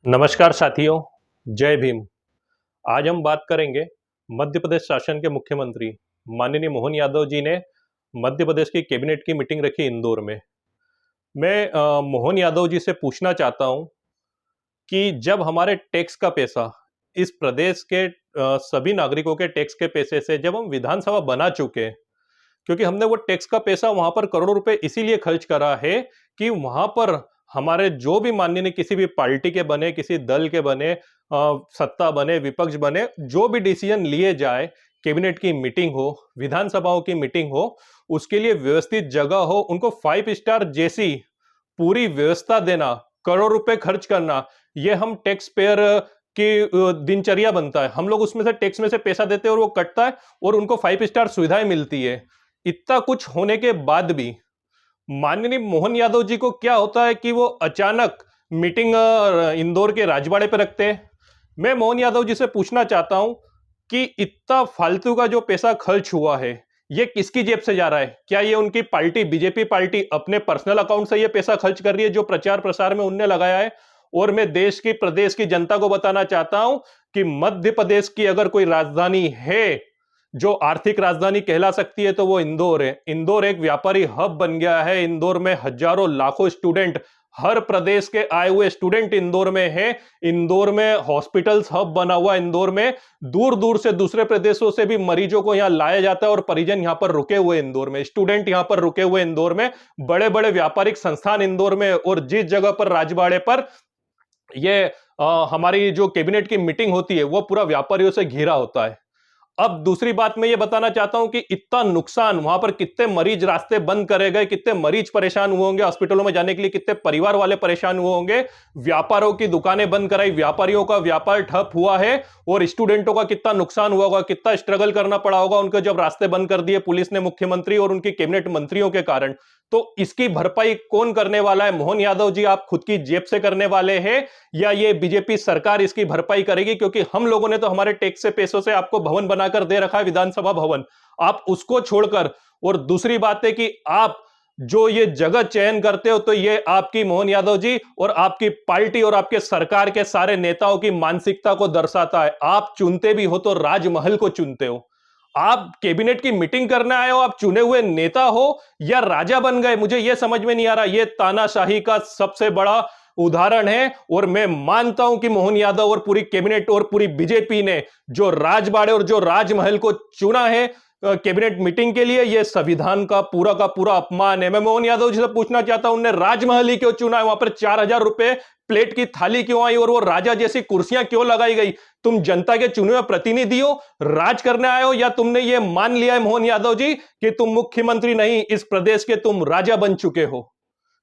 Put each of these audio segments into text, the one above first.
नमस्कार साथियों, जय भीम। आज हम बात करेंगे मध्य प्रदेश शासन के मुख्यमंत्री माननीय मोहन यादव जी ने मध्य प्रदेश की कैबिनेट की मीटिंग रखी इंदौर में। मैं मोहन यादव जी से पूछना चाहता हूं कि जब हमारे टैक्स का पैसा इस प्रदेश के सभी नागरिकों के टैक्स के पैसे से जब हम विधानसभा बना चुके हैं, क्योंकि हमने वो टैक्स का पैसा वहां पर करोड़ों रुपए इसीलिए खर्च करा है कि वहां पर हमारे जो भी माननीय किसी भी पार्टी के बने, किसी दल के बने, सत्ता बने, विपक्ष बने, जो भी डिसीजन लिए जाए, कैबिनेट की मीटिंग हो, विधानसभाओं की मीटिंग हो, उसके लिए व्यवस्थित जगह हो, उनको 5 स्टार जैसी पूरी व्यवस्था देना, करोड़ रुपए खर्च करना, ये हम टैक्स पेयर की दिनचर्या बनता है। हम लोग उसमें से टैक्स में से पैसा देते हैं और वो कटता है और उनको 5 स्टार सुविधाएं मिलती है। इतना कुछ होने के बाद भी माननीय मोहन यादव जी को क्या होता है कि वो अचानक मीटिंग इंदौर के राजवाड़े पे रखते हैं। मैं मोहन यादव जी से पूछना चाहता हूं कि इतना फालतू का जो पैसा खर्च हुआ है, ये किसकी जेब से जा रहा है? क्या ये उनकी पार्टी बीजेपी पार्टी अपने पर्सनल अकाउंट से ये पैसा खर्च कर रही है जो प्रचार प्रसार में उनने लगाया है? और मैं देश की प्रदेश की जनता को बताना चाहता हूं कि मध्य प्रदेश की अगर कोई राजधानी है जो आर्थिक राजधानी कहला सकती है तो वो इंदौर है। इंदौर एक व्यापारी हब बन गया है। इंदौर में हजारों लाखों स्टूडेंट, हर प्रदेश के आए हुए स्टूडेंट इंदौर में है। इंदौर में हॉस्पिटल्स हब बना हुआ। इंदौर में दूर दूर से दूसरे प्रदेशों से भी मरीजों को यहाँ लाया जाता है और परिजन यहाँ पर रुके हुए इंदौर में, स्टूडेंट यहाँ पर रुके हुए इंदौर में, बड़े बड़े व्यापारिक संस्थान इंदौर में। और जिस जगह पर राजवाड़े पर ये हमारी जो कैबिनेट की मीटिंग होती है वो पूरा व्यापारियों से घिरा होता है। अब दूसरी बात मैं ये बताना चाहता हूं कि इतना नुकसान वहां पर, कितने मरीज रास्ते बंद करे गए, कितने मरीज परेशान हुए होंगे हॉस्पिटलों में जाने के लिए, कितने परिवार वाले परेशान हुए होंगे, व्यापारों की दुकानें बंद कराई, व्यापारियों का व्यापार ठप हुआ है और स्टूडेंटों का कितना नुकसान हुआ होगा, कितना स्ट्रगल करना पड़ा होगा उनको जब रास्ते बंद कर दिए पुलिस ने, मुख्यमंत्री और उनकी कैबिनेट मंत्रियों के कारण। तो इसकी भरपाई कौन करने वाला है? मोहन यादव जी आप खुद की जेब से करने वाले हैं या ये बीजेपी सरकार इसकी भरपाई करेगी? क्योंकि हम लोगों ने तो हमारे टैक्स से पैसों से आपको भवन बनाकर दे रखा है, विधानसभा भवन, आप उसको छोड़कर। और दूसरी बात है कि आप जो ये जगह चयन करते हो तो ये आपकी मोहन यादव जी और आपकी पार्टी और आपके सरकार के सारे नेताओं की मानसिकता को दर्शाता है। आप चुनते भी हो तो राजमहल को चुनते हो। आप कैबिनेट की मीटिंग करने आए हो, आप चुने हुए नेता हो या राजा बन गए, मुझे यह समझ में नहीं आ रहा। यह तानाशाही का सबसे बड़ा उदाहरण है। और मैं मानता हूं कि मोहन यादव और पूरी कैबिनेट और पूरी बीजेपी ने जो राजवाड़े और जो राजमहल को चुना है कैबिनेट मीटिंग के लिए, यह संविधान का पूरा अपमान है। मैं मोहन यादव जी से पूछना चाहता हूं, उन्होंने राजमहल ही क्यों चुना है? वहां पर 4,000 रुपए प्लेट की थाली क्यों आई और वो राजा जैसी कुर्सियां क्यों लगाई गई? तुम जनता के चुने हुए प्रतिनिधि हो, राज करने आए हो, या तुमने ये मान लिया है मोहन यादव जी कि तुम मुख्यमंत्री नहीं, इस प्रदेश के तुम राजा बन चुके हो?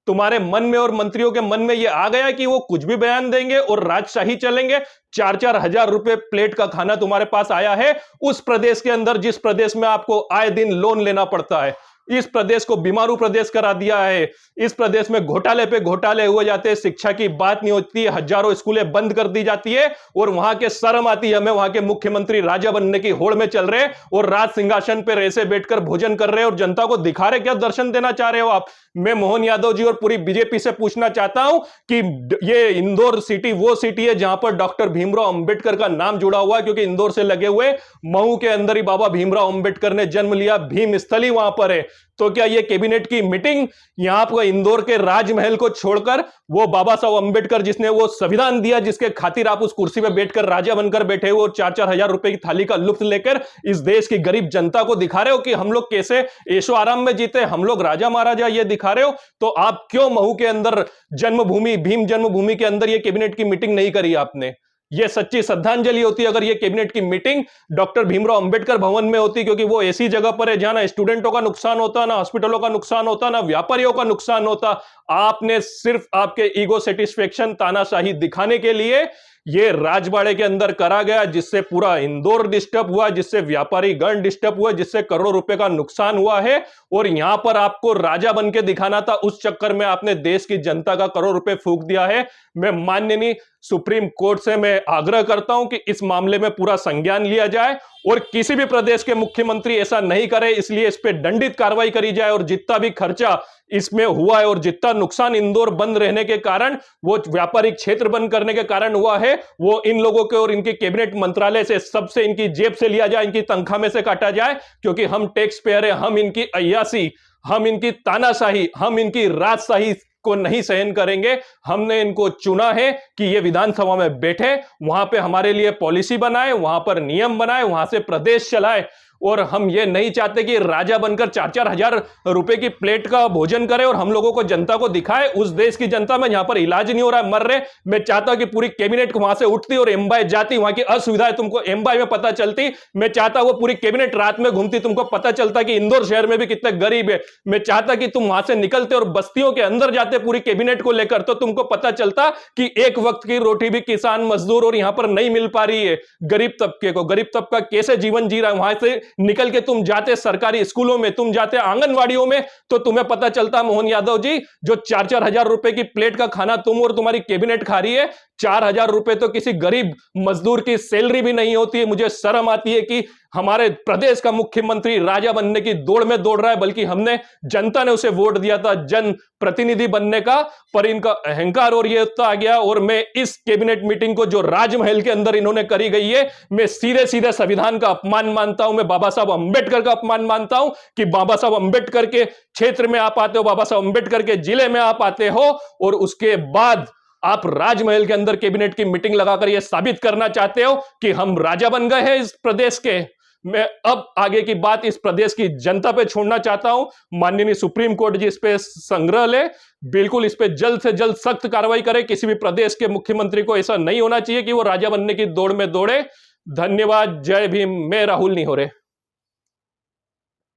तुम्हारे मन में और मंत्रियों के मन में यह आ गया कि वो कुछ भी बयान देंगे और राजशाही चलेंगे? 4,000 रुपए प्लेट का खाना तुम्हारे पास आया है उस प्रदेश के अंदर जिस प्रदेश में आपको आए दिन लोन लेना पड़ता है। इस प्रदेश को बीमारू प्रदेश करा दिया है। इस प्रदेश में घोटाले पे घोटाले हुए जाते हैं, शिक्षा की बात नहीं होती है, हजारों स्कूलें बंद कर दी जाती है और वहां के शर्म आती है हमें, वहां के मुख्यमंत्री राजा बनने की होड़ में चल रहे और राज सिंहासन पे ऐसे बैठकर भोजन कर रहे और जनता को दिखा रहे। क्या दर्शन देना चाह रहे हो आप? मैं मोहन यादव जी और पूरी बीजेपी से पूछना चाहता हूं कि ये इंदौर सिटी वो सिटी है जहां पर डॉक्टर भीमराव अंबेडकर का नाम जुड़ा हुआ है, क्योंकि इंदौर से लगे हुए मऊ के अंदर ही बाबा भीमराव अंबेडकर ने जन्म लिया, भीम स्थली वहां पर है। तो क्या ये कैबिनेट की मीटिंग यहां पर इंदौर के राजमहल को छोड़कर वो बाबा साहब अंबेडकर जिसने वो संविधान दिया, जिसके खातिर आप उस कुर्सी पे बैठकर राजा बनकर बैठे हो और 4,000 रुपए की थाली का लुत्फ लेकर इस देश की गरीब जनता को दिखा रहे हो कि हम लोग कैसे ऐशो आराम में जीते, हम लोग राजा महाराजा, ये दिखा रहे हो? तो आप क्यों महू के अंदर जन्मभूमि, भीम जन्मभूमि के अंदर ये कैबिनेट की मीटिंग नहीं करी आपने? ये सच्ची श्रद्धांजलि होती अगर ये कैबिनेट की मीटिंग डॉक्टर भीमराव अंबेडकर भवन में होती, क्योंकि वो ऐसी जगह पर है जहां ना स्टूडेंटों का नुकसान होता, ना हॉस्पिटलों का नुकसान होता, ना व्यापारियों का नुकसान होता। आपने सिर्फ आपके ईगो सेटिस्फेक्शन, तानाशाही दिखाने के लिए ये राजवाड़े के अंदर करा गया, जिससे पूरा इंदौर डिस्टर्ब हुआ, जिससे व्यापारी गण डिस्टर्ब हुआ, जिससे करोड़ों रुपए का नुकसान हुआ है। और यहां पर आपको राजा बन के दिखाना था, उस चक्कर में आपने देश की जनता का करोड़ रुपए फूंक दिया है। मैं माननीय सुप्रीम कोर्ट से मैं आग्रह करता हूं कि इस मामले में पूरा संज्ञान लिया जाए और किसी भी प्रदेश के मुख्यमंत्री ऐसा नहीं करे, इसलिए इस पे दंडित कार्रवाई करी जाए और जितना भी खर्चा इसमें हुआ है और जितना नुकसान इंदौर बंद रहने के कारण, वो व्यापारिक क्षेत्र बंद करने के कारण हुआ है, वो इन लोगों के और इनके कैबिनेट मंत्रालय से सबसे इनकी जेब से लिया जाए, इनकी तनख्वाह में से काटा जाए, क्योंकि हम टैक्स पेयर है। हम इनकी अय्यासी, हम इनकी तानाशाही, हम इनकी राजशाही को नहीं सहन करेंगे। हमने इनको चुना है कि ये विधानसभा में बैठे, वहां पे हमारे लिए पॉलिसी बनाए, वहां पर नियम बनाए, वहां से प्रदेश चलाए। और हम ये नहीं चाहते कि राजा बनकर 4-4 हजार रुपए की प्लेट का भोजन करे और हम लोगों को, जनता को दिखाए। उस देश की जनता में जहां पर इलाज नहीं हो रहा है, मर रहे, मैं चाहता हूं कि पूरी कैबिनेट वहां से उठती और एम्बाई जाती, वहां की असुविधाएं तुमको एम्बाई में पता चलती। मैं चाहता वो पूरी कैबिनेट रात में घूमती, तुमको पता चलता कि इंदौर शहर में भी कितने गरीब है। मैं चाहता कि तुम वहां से निकलते और बस्तियों के अंदर जाते पूरी कैबिनेट को लेकर, तो तुमको पता चलता कि एक वक्त की रोटी भी किसान मजदूर और यहां पर नहीं मिल पा रही है गरीब तबके को। गरीब तबका कैसे जीवन जी रहा है, वहां से निकल के तुम जाते सरकारी स्कूलों में, तुम जाते आंगनवाड़ियों में, तो तुम्हें पता चलता मोहन यादव जी, जो 4-4 हजार रुपए की प्लेट का खाना तुम और तुम्हारी कैबिनेट खा रही है, 4 हजार रुपए तो किसी गरीब मजदूर की सैलरी भी नहीं होती है। मुझे शर्म आती है कि हमारे प्रदेश का मुख्यमंत्री राजा बनने की दौड़ में दौड़ रहा है, बल्कि हमने, जनता ने उसे वोट दिया था जन प्रतिनिधि बनने का, पर इनका अहंकार और ये आ गया। और मैं इस कैबिनेट मीटिंग को जो राजमहल के अंदर इन्होंने करी गई है, मैं सीधे सीधे संविधान का अपमान मानता हूं। मैं बाबा साहब अंबेडकर का अपमान मानता हूं कि बाबा साहब अंबेडकर के क्षेत्र में आप आते हो, बाबा साहब अंबेडकर के जिले में आप आते हो, और उसके बाद आप राजमहल के अंदर कैबिनेट की मीटिंग लगाकर यह साबित करना चाहते हो कि हम राजा बन गए हैं इस प्रदेश के। मैं अब आगे की बात इस प्रदेश की जनता पे छोड़ना चाहता हूं। माननीय सुप्रीम कोर्ट जी इस पे संग्रह ले, बिल्कुल इस पे जल्द से जल्द सख्त कार्रवाई करे। किसी भी प्रदेश के मुख्यमंत्री को ऐसा नहीं होना चाहिए कि वो राजा बनने की दौड़ में दौड़े। धन्यवाद। जय भीम। मैं राहुल निहोरे।